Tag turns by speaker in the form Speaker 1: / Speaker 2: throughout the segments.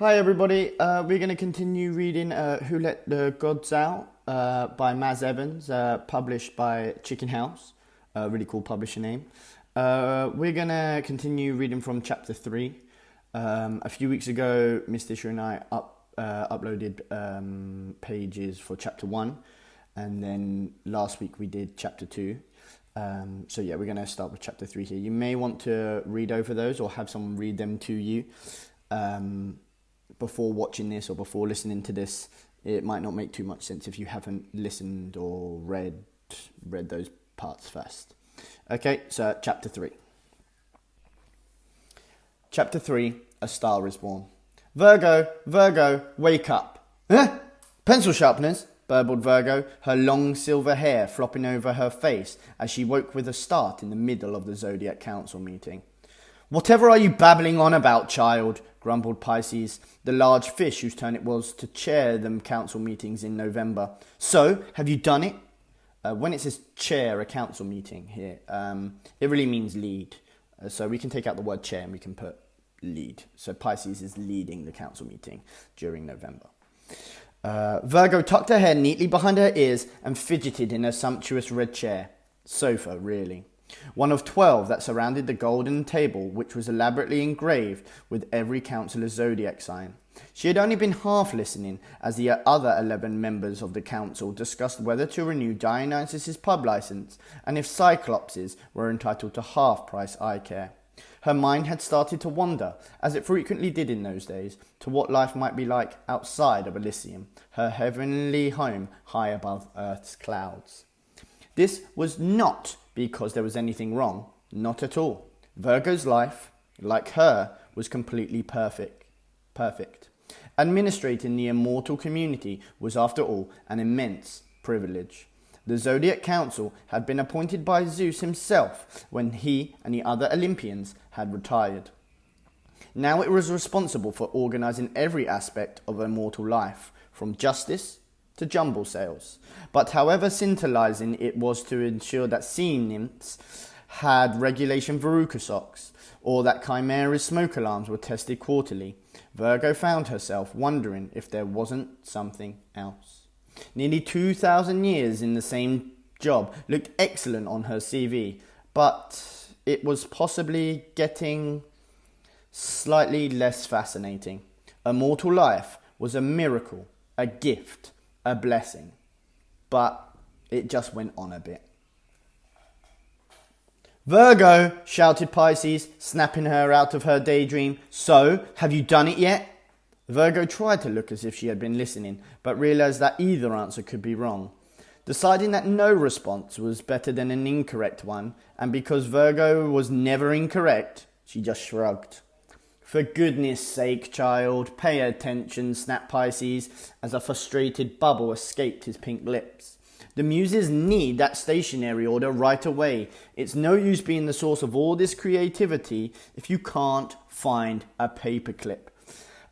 Speaker 1: Hi everybody, we're going to continue reading Who Let the Gods Out by Maz Evans, published by Chicken House, really cool publisher name. We're going to continue reading from chapter 3. A few weeks ago, Miss Tisha and I uploaded pages for chapter 1, and then last week we did chapter 2. So yeah, we're going to start with chapter 3 here. You may want to read over those or have someone read them to you. Before watching this or before listening to this, it might not make too much sense if you haven't listened or read those parts first. Okay, so chapter 3. Chapter 3, A Star is Born. Virgo, Virgo, wake up. Huh? Pencil sharpeners, burbled Virgo, her long silver hair flopping over her face as she woke with a start in the middle of the Zodiac Council meeting. Whatever are you babbling on about, child? Grumbled Pisces, the large fish whose turn it was to chair the council meetings in November. So, have you done it? When it says chair a council meeting here, it really means lead. So we can take out the word chair and we can put lead. So Pisces is leading the council meeting during November. Virgo tucked her hair neatly behind her ears and fidgeted in her sumptuous red chair. Sofa, really. One of 12 that surrounded the golden table, which was elaborately engraved with every councillor's zodiac sign. She had only been half listening as the other 11 members of the council discussed whether to renew Dionysus's pub licence and if Cyclopses were entitled to half-price eye care. Her mind had started to wander, as it frequently did in those days, to what life might be like outside of Elysium, her heavenly home high above Earth's clouds. This was not because there was anything wrong, not at all. Virgo's life, like her, was completely perfect. Administrating the immortal community was, after all, an immense privilege. The Zodiac Council had been appointed by Zeus himself when he and the other Olympians had retired. Now it was responsible for organising every aspect of immortal life, from justice to jumble sales. But however scintillating it was to ensure that sea nymphs had regulation Veruca socks, or that Chimera's smoke alarms were tested quarterly, Virgo found herself wondering if there wasn't something else. Nearly 2,000 years in the same job looked excellent on her CV, but it was possibly getting slightly less fascinating. Immortal life was a miracle, a gift, a blessing, but it just went on a bit. Virgo, shouted Pisces, snapping her out of her daydream. So, have you done it yet? Virgo tried to look as if she had been listening, but realised that either answer could be wrong. Deciding that no response was better than an incorrect one, and because Virgo was never incorrect, she just shrugged. For goodness sake, child, pay attention, snapped Pisces, as a frustrated bubble escaped his pink lips. The muses need that stationery order right away. It's no use being the source of all this creativity if you can't find a paperclip.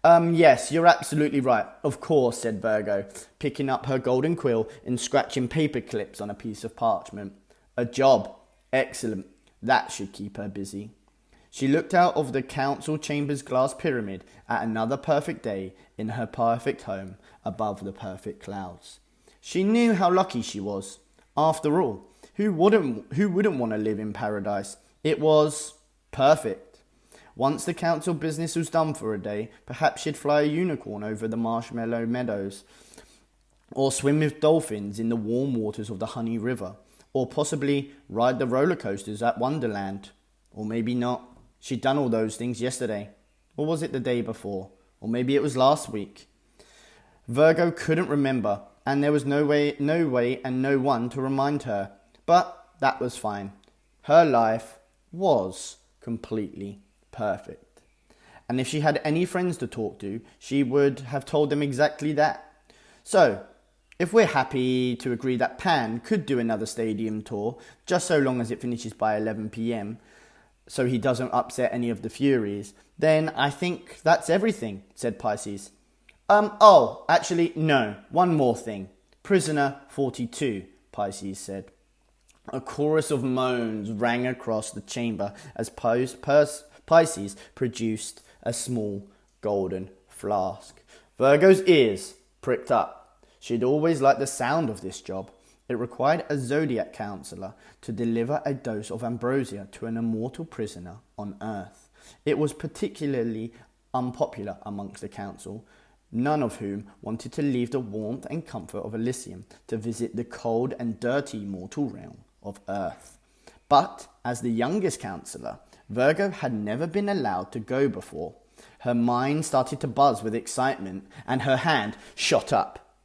Speaker 1: Yes, you're absolutely right. Of course, said Virgo, picking up her golden quill and scratching paperclips on a piece of parchment. A job. Excellent. That should keep her busy. She looked out of the council chamber's glass pyramid at another perfect day in her perfect home above the perfect clouds. She knew how lucky she was. After all, who wouldn't want to live in paradise? It was perfect. Once the council business was done for a day, perhaps she'd fly a unicorn over the marshmallow meadows, or swim with dolphins in the warm waters of the Honey River, or possibly ride the roller coasters at Wonderland. Or maybe not. She'd done all those things yesterday. Or was it the day before? Or maybe it was last week. Virgo couldn't remember, and there was no way and no one to remind her. But that was fine. Her life was completely perfect. And if she had any friends to talk to, she would have told them exactly that. So, if we're happy to agree that Pan could do another stadium tour, just so long as it finishes by 11 p.m, so he doesn't upset any of the Furies, then I think that's everything, said Pisces. Actually, no, one more thing. Prisoner 42, Pisces said. A chorus of moans rang across the chamber as Pisces produced a small golden flask. Virgo's ears pricked up. She'd always liked the sound of this job. It required a zodiac counselor to deliver a dose of ambrosia to an immortal prisoner on Earth. It was particularly unpopular amongst the council, none of whom wanted to leave the warmth and comfort of Elysium to visit the cold and dirty mortal realm of Earth. But, as the youngest counsellor, Virgo had never been allowed to go before. Her mind started to buzz with excitement, and her hand shot up.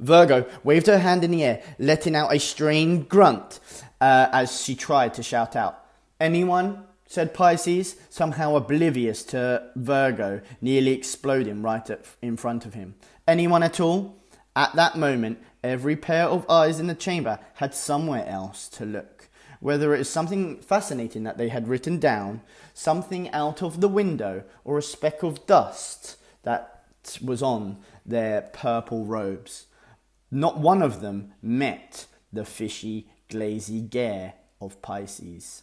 Speaker 1: Virgo waved her hand in the air, letting out a strained grunt as she tried to shout out. "Anyone?" said Pisces, somehow oblivious to Virgo nearly exploding right in front of him. "Anyone at all?" At that moment, every pair of eyes in the chamber had somewhere else to look. Whether it was something fascinating that they had written down, something out of the window, or a speck of dust that was on their purple robes. Not one of them met the fishy, glazy glare of Pisces.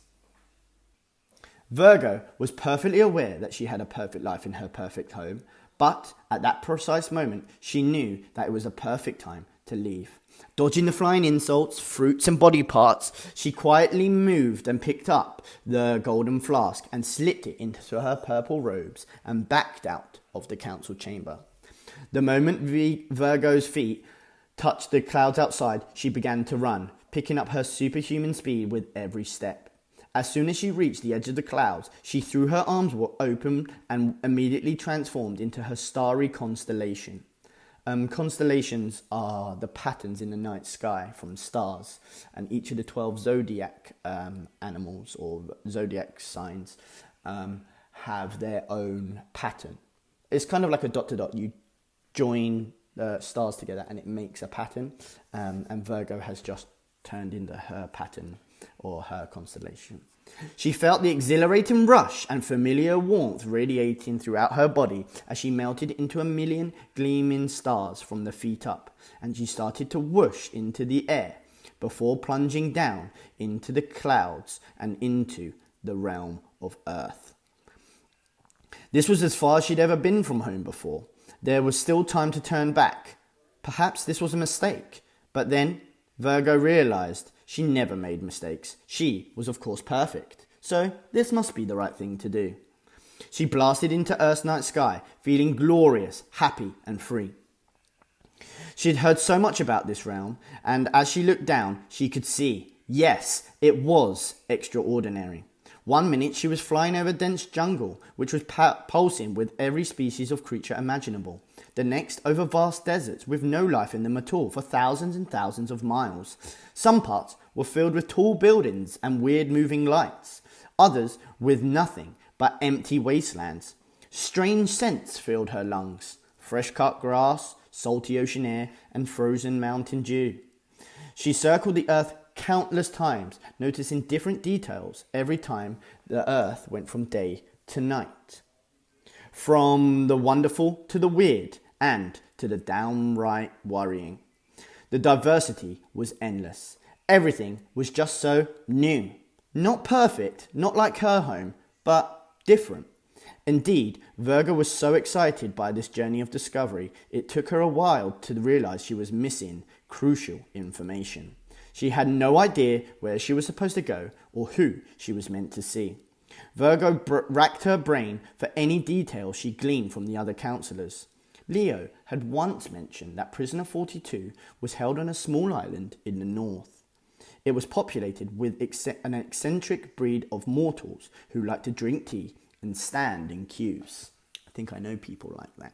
Speaker 1: Virgo was perfectly aware that she had a perfect life in her perfect home, but at that precise moment, she knew that it was a perfect time to leave. Dodging the flying insults, fruits and body parts, she quietly moved and picked up the golden flask and slipped it into her purple robes and backed out of the council chamber. The moment Virgo's feet touched the clouds outside, she began to run, picking up her superhuman speed with every step. As soon as she reached the edge of the clouds, she threw her arms open and immediately transformed into her starry constellation. Constellations are the patterns in the night sky from stars, and each of the 12 zodiac animals or zodiac signs have their own pattern. It's kind of like a dot to dot. You join the stars together and it makes a pattern, and Virgo has just turned into her pattern or her constellation. She felt the exhilarating rush and familiar warmth radiating throughout her body as she melted into a million gleaming stars from the feet up, and she started to whoosh into the air before plunging down into the clouds and into the realm of Earth. This was as far as she'd ever been from home before. There was still time to turn back. Perhaps this was a mistake, but then Virgo realized she never made mistakes. She was, of course, perfect. So this must be the right thing to do. She blasted into Earth's night sky, feeling glorious, happy, and free. She had heard so much about this realm, and as she looked down, she could see, yes, it was extraordinary. 1 minute she was flying over dense jungle, which was pulsing with every species of creature imaginable. The next over vast deserts with no life in them at all for thousands and thousands of miles. Some parts were filled with tall buildings and weird moving lights. Others with nothing but empty wastelands. Strange scents filled her lungs. Fresh cut grass, salty ocean air, and frozen mountain dew. She circled the earth countless times, noticing different details every time the earth went from day to night. From the wonderful to the weird and to the downright worrying. The diversity was endless. Everything was just so new. Not perfect, not like her home, but different. Indeed, Virgo was so excited by this journey of discovery, it took her a while to realize she was missing crucial information. She had no idea where she was supposed to go or who she was meant to see. Virgo racked her brain for any detail she gleaned from the other counsellors. Leo had once mentioned that Prisoner 42 was held on a small island in the north. It was populated with an eccentric breed of mortals who liked to drink tea and stand in queues. I think I know people like that.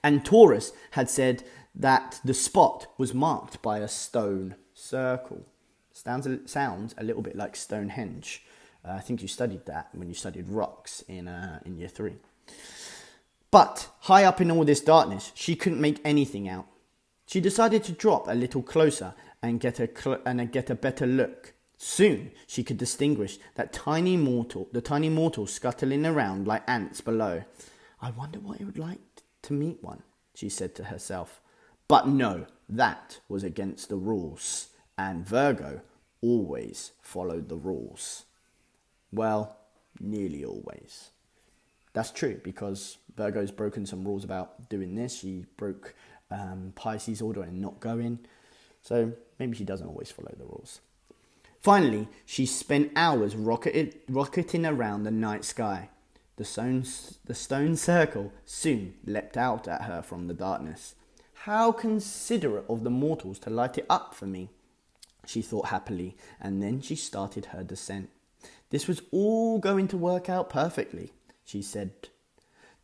Speaker 1: And Taurus had said that the spot was marked by a stone circle. Sounds a little bit like Stonehenge. I think you studied that when you studied rocks in year 3. But high up in all this darkness, she couldn't make anything out. She decided to drop a little closer and get a better look. Soon she could distinguish the tiny mortal scuttling around like ants below. I wonder what it would like to meet one, she said to herself. But no, that was against the rules, and Virgo always followed the rules. Well, nearly always. That's true, because Virgo's broken some rules about doing this. She broke Pisces' order and not going. So maybe she doesn't always follow the rules. Finally, she spent hours rocketing around the night sky. The stone circle soon leapt out at her from the darkness. How considerate of the mortals to light it up for me, she thought happily, and then she started her descent. This was all going to work out perfectly, she said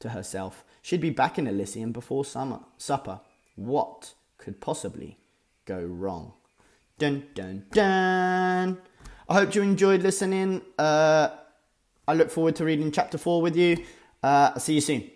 Speaker 1: to herself. She'd be back in Elysium before supper. What could possibly go wrong? Dun, dun, dun. I hope you enjoyed listening. I look forward to reading chapter 4 with you. I'll see you soon.